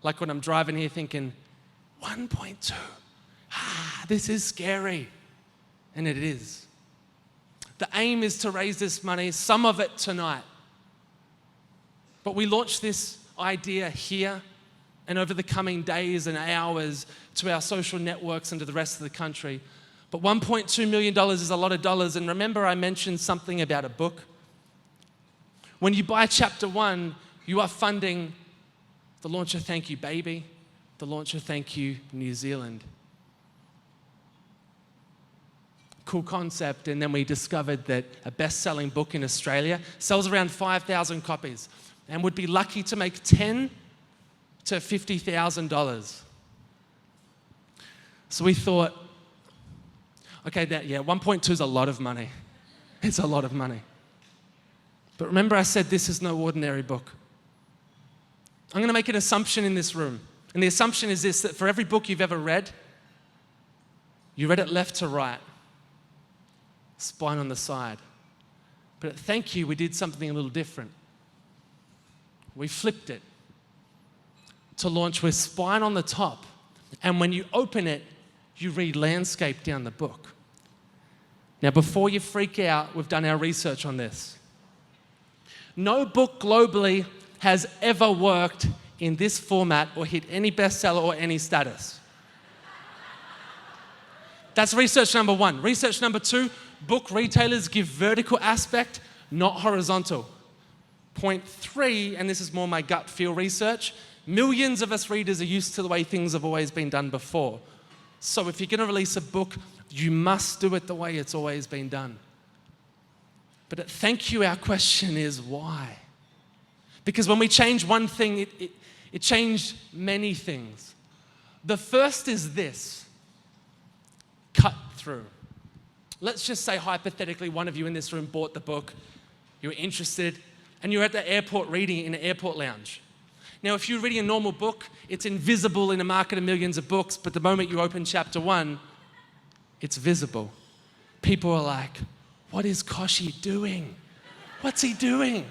Like when I'm driving here thinking, 1.2, this is scary. And it is. The aim is to raise this money, some of it tonight. But we launched this idea here and over the coming days and hours to our social networks and to the rest of the country. But $1.2 million is a lot of dollars. And remember I mentioned something about a book? When you buy chapter 1, you are funding the launch of Thankyou Baby, the launch of Thankyou New Zealand. Cool concept, and then we discovered that a best-selling book in Australia sells around 5,000 copies and would be lucky to make $10,000 to $50,000. So we thought, okay, 1.2 is a lot of money. It's a lot of money. But remember I said this is no ordinary book. I'm going to make an assumption in this room. And the assumption is this, that for every book you've ever read, you read it left to right, spine on the side. But at Thankyou, we did something a little different. We flipped it to launch with spine on the top. And when you open it, you read landscape down the book. Now, before you freak out, we've done our research on this. No book globally has ever worked in this format or hit any bestseller or any status. That's research number 1. Research number 2, book retailers give vertical aspect, not horizontal. Point 3, and this is more my gut feel research, millions of us readers are used to the way things have always been done before. So if you're going to release a book, you must do it the way it's always been done. But at Thankyou, our question is why? Because when we change one thing, it changed many things. The first is this, cut through. Let's just say hypothetically one of you in this room bought the book, you were interested, and you're at the airport reading it in an airport lounge. Now, if you're reading a normal book, it's invisible in a market of millions of books, but the moment you open chapter 1, it's visible. People are like, what is Koshi doing? What's he doing?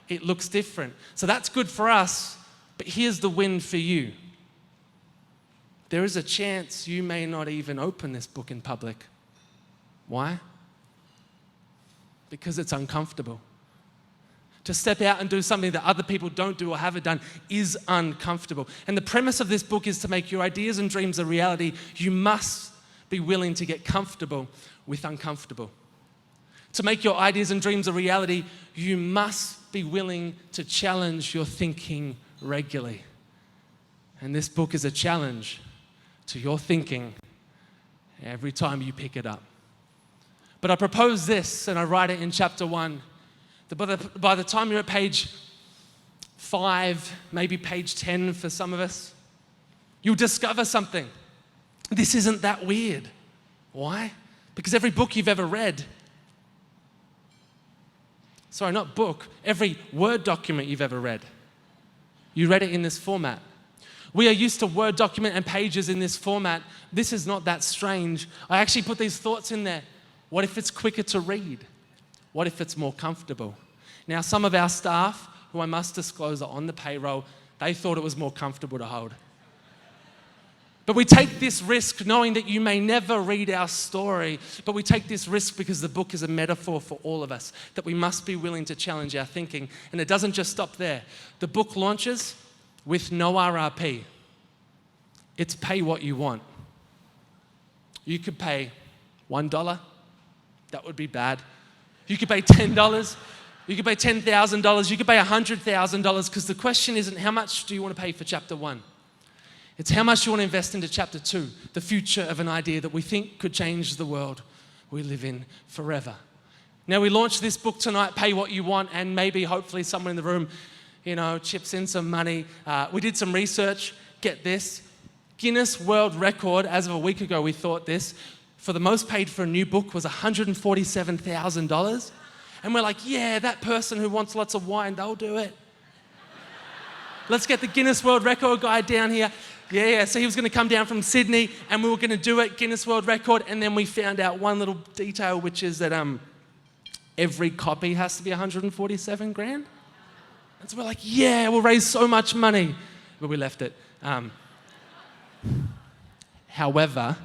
It looks different. So that's good for us, but here's the win for you. There is a chance you may not even open this book in public. Why? Because it's uncomfortable. To step out and do something that other people don't do or haven't done is uncomfortable. And the premise of this book is to make your ideas and dreams a reality. You must be willing to get comfortable with uncomfortable. To make your ideas and dreams a reality, you must be willing to challenge your thinking regularly. And this book is a challenge to your thinking every time you pick it up. But I propose this, and I write it in chapter 1, that by the time you're at page 5, maybe page 10 for some of us, you'll discover something. This isn't that weird. Why? Because every book you've ever read, every Word document you've ever read, you read it in this format. We are used to Word document and pages in this format. This is not that strange. I actually put these thoughts in there. What if it's quicker to read? What if it's more comfortable? Now, some of our staff, who I must disclose are on the payroll, they thought it was more comfortable to hold. But we take this risk knowing that you may never read our story, but we take this risk because the book is a metaphor for all of us, that we must be willing to challenge our thinking. And it doesn't just stop there. The book launches with no RRP. It's pay what you want. You could pay $1. That would be bad. You could pay $10. You could pay $10,000. You could pay $100,000, because the question isn't how much do you want to pay for chapter 1. It's how much you want to invest into chapter 2, the future of an idea that we think could change the world we live in forever. Now, we launched this book tonight, Pay What You Want, and maybe, hopefully, someone in the room, chips in some money. We did some research. Get this. Guinness World Record, as of a week ago, we thought this, for the most paid for a new book was $147,000. And we're like, yeah, that person who wants lots of wine, they'll do it. Let's get the Guinness World Record guy down here. Yeah. So he was going to come down from Sydney, and we were going to do it, Guinness World Record. And then we found out one little detail, which is that every copy has to be 147 grand. And so we're like, yeah, we'll raise so much money. But we left it. However,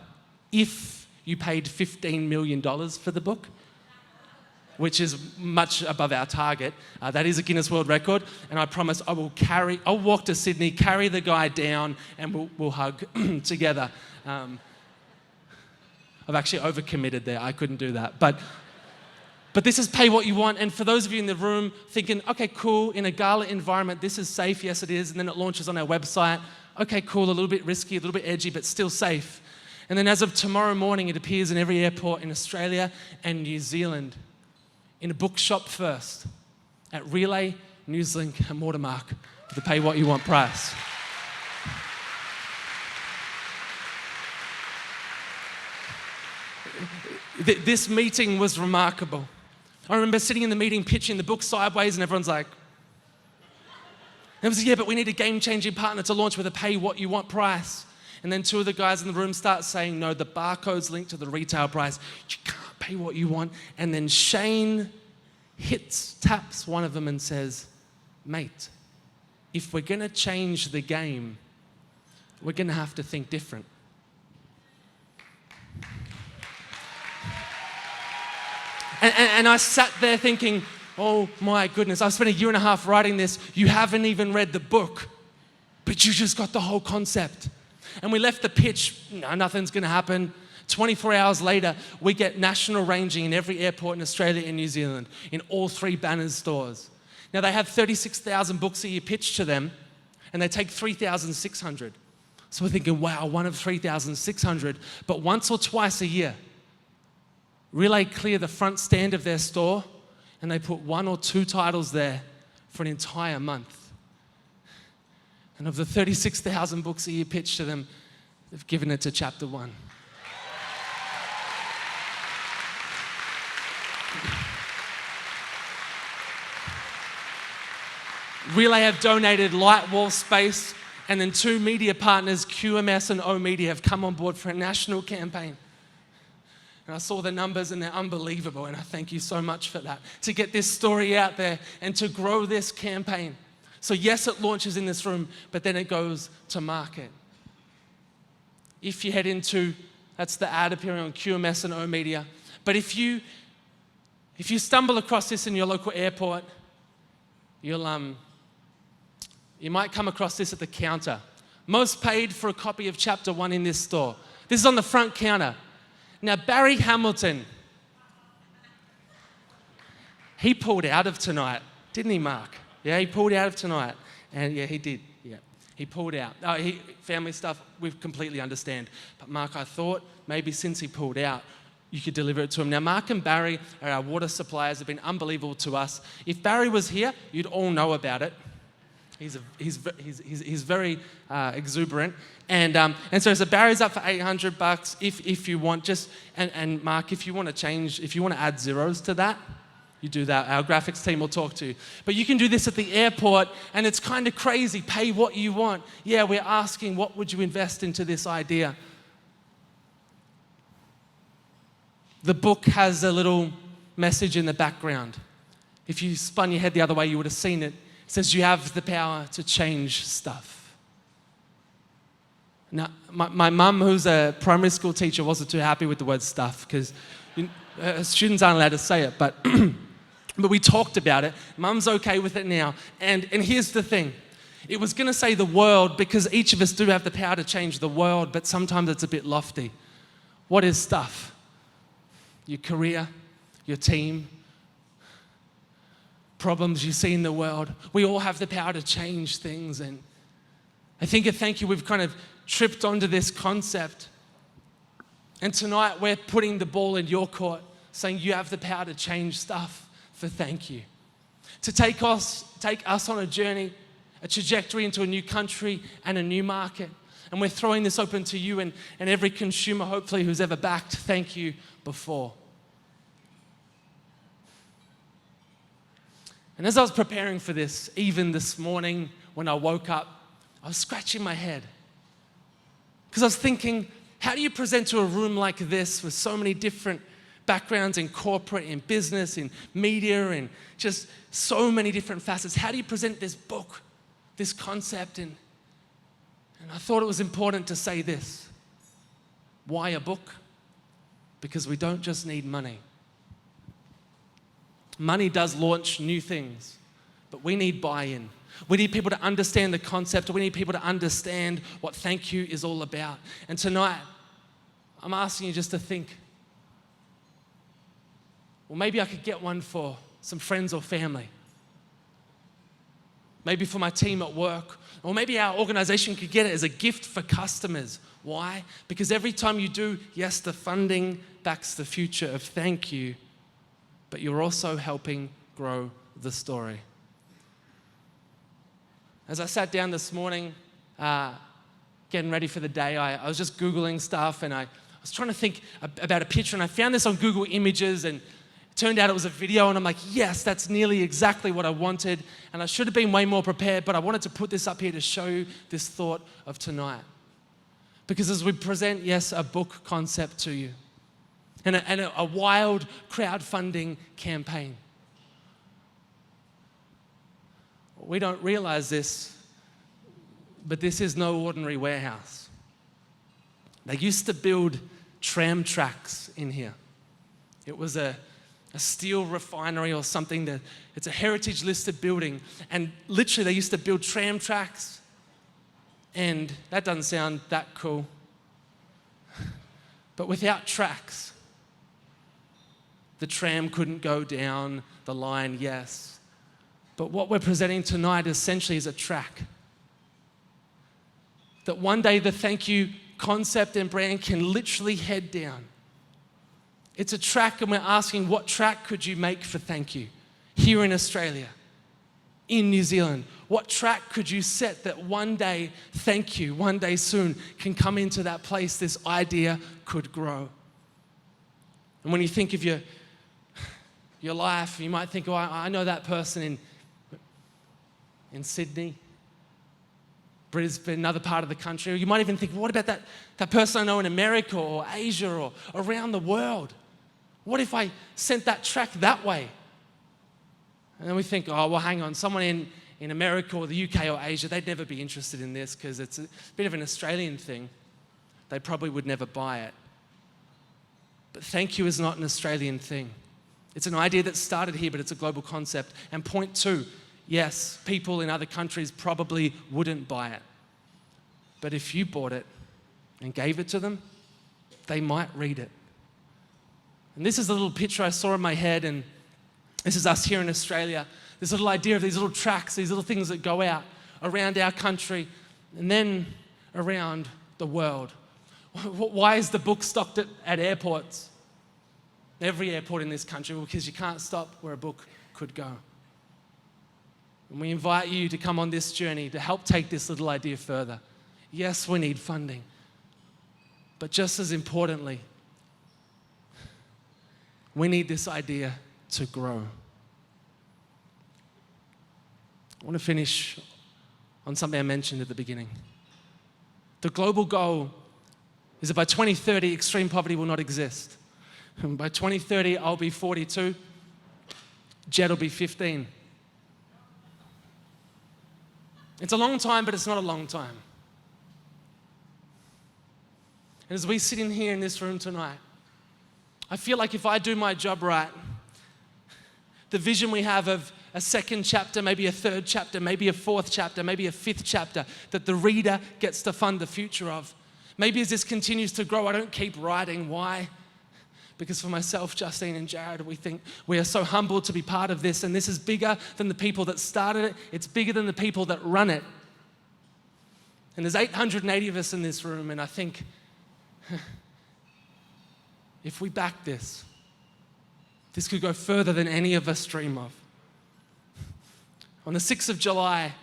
if you paid $15 million for the book, which is much above our target, that is a Guinness World Record, and I promise I'll walk to Sydney, carry the guy down, and we'll hug together. I've actually overcommitted there. I couldn't do that. But this is Pay What You Want, and for those of you in the room thinking, okay, cool, in a gala environment, this is safe. Yes, it is. And then it launches on our website. Okay, cool, a little bit risky, a little bit edgy, but still safe. And then as of tomorrow morning, it appears in every airport in Australia and New Zealand, in a bookshop first, at Relay, Newslink, and Watermark, for the Pay What You Want price. This meeting was remarkable. I remember sitting in the meeting pitching the book sideways, and everyone's like, yeah, but we need a game-changing partner to launch with a Pay What You Want price. And then two of the guys in the room start saying, no, the barcode's linked to the retail price. You can't pay what you want. And then Shane taps one of them and says, mate, if we're going to change the game, we're going to have to think different. And I sat there thinking, oh my goodness, I've spent 1.5 years writing this. You haven't even read the book, but you just got the whole concept. And we left the pitch, no, nothing's going to happen. 24 hours later, we get national ranging in every airport in Australia and New Zealand, in all 3 Banners stores. Now, they have 36,000 books a year pitched to them, and they take 3,600. So we're thinking, wow, one of 3,600. But once or twice a year, Relay clear the front stand of their store, and they put 1 or 2 titles there for an entire month. And of the 36,000 books a year pitched to them, they've given it to chapter 1. Relay have donated light wall space, and then 2 media partners, QMS and O Media, have come on board for a national campaign. And I saw the numbers, and they're unbelievable, and I thank you so much for that, to get this story out there and to grow this campaign. So yes, it launches in this room, but then it goes to market. If you head into, that's the ad appearing on QMS and O Media. But if you stumble across this in your local airport, you might come across this at the counter. Most paid for a copy of chapter 1 in this store. This is on the front counter. Now, Barry Hamilton, he pulled out of tonight, didn't he, Mark? Yeah, he pulled out of tonight. And yeah, he did. Yeah, he pulled out. Family stuff, we completely understand. But Mark, I thought maybe since he pulled out, you could deliver it to him. Now, Mark and Barry are our water suppliers, have been unbelievable to us. If Barry was here, you'd all know about it. He's very exuberant, and so Barry's up for $800 if you want. And Mark, if you want to add zeros to that, you do that. Our graphics team will talk to you. But you can do this at the airport, and it's kind of crazy. Pay what you want. Yeah, we're asking, what would you invest into this idea? The book has a little message in the background. If you spun your head the other way, you would have seen it. It says you have the power to change stuff. Now, my mum, who's a primary school teacher, wasn't too happy with the word stuff because students aren't allowed to say it, but we talked about it. Mum's okay with it now. And here's the thing. It was going to say the world because each of us do have the power to change the world, but sometimes it's a bit lofty. What is stuff? Your career, your team, problems you see in the world. We all have the power to change things. And I think at Thankyou, we've kind of tripped onto this concept. And tonight, we're putting the ball in your court, saying you have the power to change stuff for Thankyou. To take us on a journey, a trajectory into a new country and a new market. And we're throwing this open to you and every consumer, hopefully, who's ever backed Thankyou before. And as I was preparing for this, even this morning when I woke up, I was scratching my head. Because I was thinking, how do you present to a room like this with so many different backgrounds in corporate, in business, in media, and just so many different facets? How do you present this book, this concept? And I thought it was important to say this. Why a book? Because we don't just need money. Money does launch new things, but we need buy-in. We need people to understand the concept. We need people to understand what Thankyou is all about. And tonight, I'm asking you just to think, well, maybe I could get one for some friends or family. Maybe for my team at work. Or maybe our organization could get it as a gift for customers. Why? Because every time you do, yes, the funding backs the future of Thankyou, but you're also helping grow the story. As I sat down this morning, getting ready for the day, I was just Googling stuff, and I was trying to think about a picture, and I found this on Google Images, and it turned out it was a video, and I'm like, yes, that's nearly exactly what I wanted, and I should have been way more prepared, but I wanted to put this up here to show you this thought of tonight. Because as we present, yes, a book concept to you, and a wild crowdfunding campaign. We don't realize this, but this is no ordinary warehouse. They used to build tram tracks in here. It was a steel refinery or something. It's a heritage listed building, and literally they used to build tram tracks, and that doesn't sound that cool. But without tracks, the tram couldn't go down the line, yes. But what we're presenting tonight essentially is a track. That one day the Thankyou concept and brand can literally head down. It's a track, and we're asking, what track could you make for Thankyou here in Australia, in New Zealand? What track could you set that one day Thankyou, one day soon, can come into that place this idea could grow? And when you think of your life, you might think, oh, I know that person in Sydney, Brisbane, another part of the country. Or you might even think, what about that person I know in America or Asia or around the world? What if I sent that track that way? And then we think, oh, well, hang on, someone in America or the UK or Asia, they'd never be interested in this because it's a bit of an Australian thing. They probably would never buy it. But Thankyou is not an Australian thing. It's an idea that started here, but it's a global concept. And point two, yes, people in other countries probably wouldn't buy it. But if you bought it and gave it to them, they might read it. And this is a little picture I saw in my head, and this is us here in Australia. This little idea of these little tracks, these little things that go out around our country and then around the world. Why is the book stocked at airports? Every airport in this country, because you can't stop where a book could go. And we invite you to come on this journey to help take this little idea further. Yes, we need funding, but just as importantly, we need this idea to grow. I want to finish on something I mentioned at the beginning. The global goal is that by 2030, extreme poverty will not exist. And by 2030, I'll be 42, Jed will be 15. It's a long time, but it's not a long time. And as we sit in here in this room tonight, I feel like if I do my job right, the vision we have of a second chapter, maybe a third chapter, maybe a fourth chapter, maybe a fifth chapter that the reader gets to fund the future of. Maybe as this continues to grow, I don't keep writing. Why? Because for myself, Justine and Jared, we are so humbled to be part of this, and this is bigger than the people that started it. It's bigger than the people that run it. And there's 880 of us in this room, and I think if we back this could go further than any of us dream of. On the 6th of July,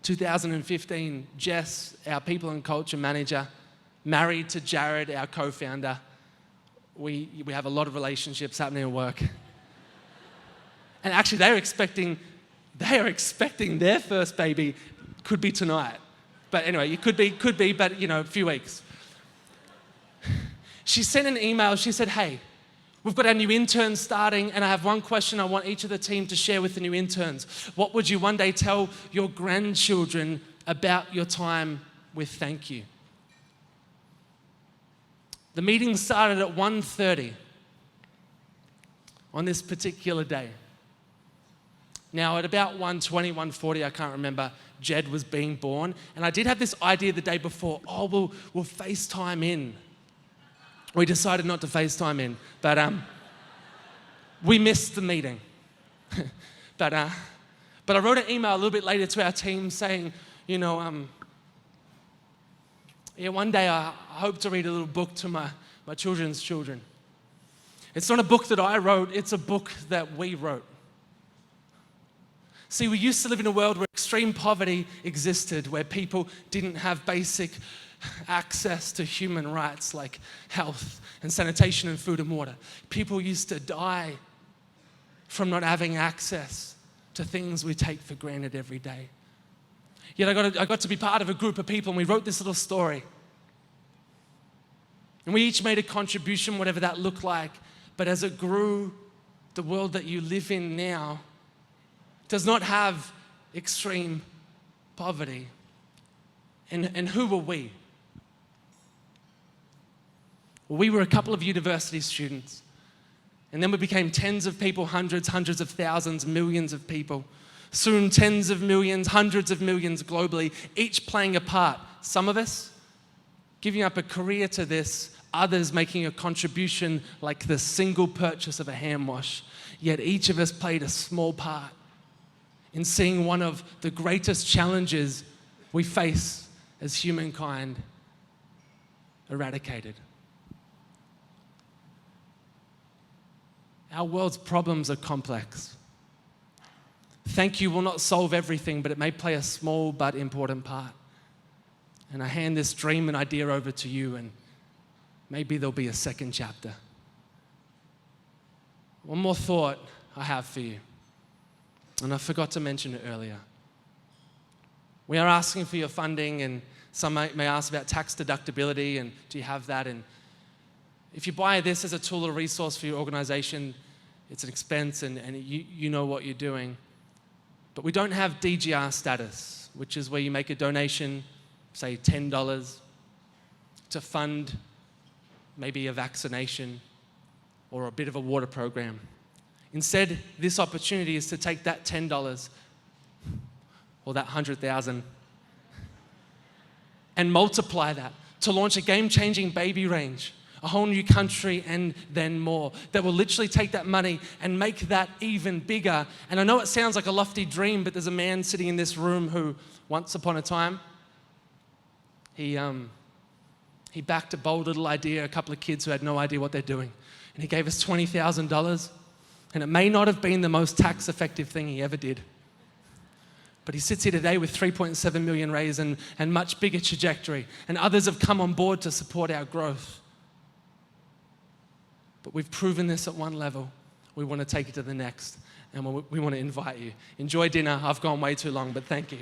2015, Jess, our people and culture manager, married to Jared, our co-founder. We have a lot of relationships happening at work. And actually, they are expecting their first baby, could be tonight. But anyway, it could be, but a few weeks. She sent an email, she said, hey, we've got our new interns starting, and I have one question I want each of the team to share with the new interns. What would you one day tell your grandchildren about your time with Thankyou? The meeting started at 1:30 on this particular day. Now, at about 1:20, 1:40, I can't remember, Jed was being born, and I did have this idea the day before, we'll FaceTime in. We decided not to FaceTime in, but we missed the meeting. But I wrote an email a little bit later to our team saying, one day I hope to read a little book to my children's children. It's not a book that I wrote, it's a book that we wrote. See, we used to live in a world where extreme poverty existed, where people didn't have basic access to human rights like health and sanitation and food and water. People used to die from not having access to things we take for granted every day. Yet I got to be part of a group of people, and we wrote this little story. And we each made a contribution, whatever that looked like. But as it grew, the world that you live in now does not have extreme poverty. And who were we? Well, we were a couple of university students. And then we became tens of people, hundreds of thousands, millions of people. Soon tens of millions, hundreds of millions globally, each playing a part. Some of us giving up a career to this, others making a contribution like the single purchase of a hand wash. Yet each of us played a small part in seeing one of the greatest challenges we face as humankind eradicated. Our world's problems are complex. Thankyou will not solve everything, but it may play a small but important part. And I hand this dream and idea over to you, and maybe there'll be a second chapter. One more thought I have for you, and I forgot to mention it earlier. We are asking for your funding, and some may ask about tax deductibility, and do you have that? And if you buy this as a tool or resource for your organization, it's an expense, and you know what you're doing. But we don't have DGR status, which is where you make a donation, say $10, to fund maybe a vaccination or a bit of a water program. Instead, this opportunity is to take that $10 or that 100,000 and multiply that to launch a game-changing baby range, a whole new country, and then more, that will literally take that money and make that even bigger. And I know it sounds like a lofty dream, but there's a man sitting in this room who, once upon a time, he backed a bold little idea, a couple of kids who had no idea what they're doing. And he gave us $20,000, and it may not have been the most tax-effective thing he ever did. But he sits here today with 3.7 million raised and much bigger trajectory. And others have come on board to support our growth. But we've proven this at one level. We want to take it to the next. And we want to invite you. Enjoy dinner. I've gone way too long, but thank you.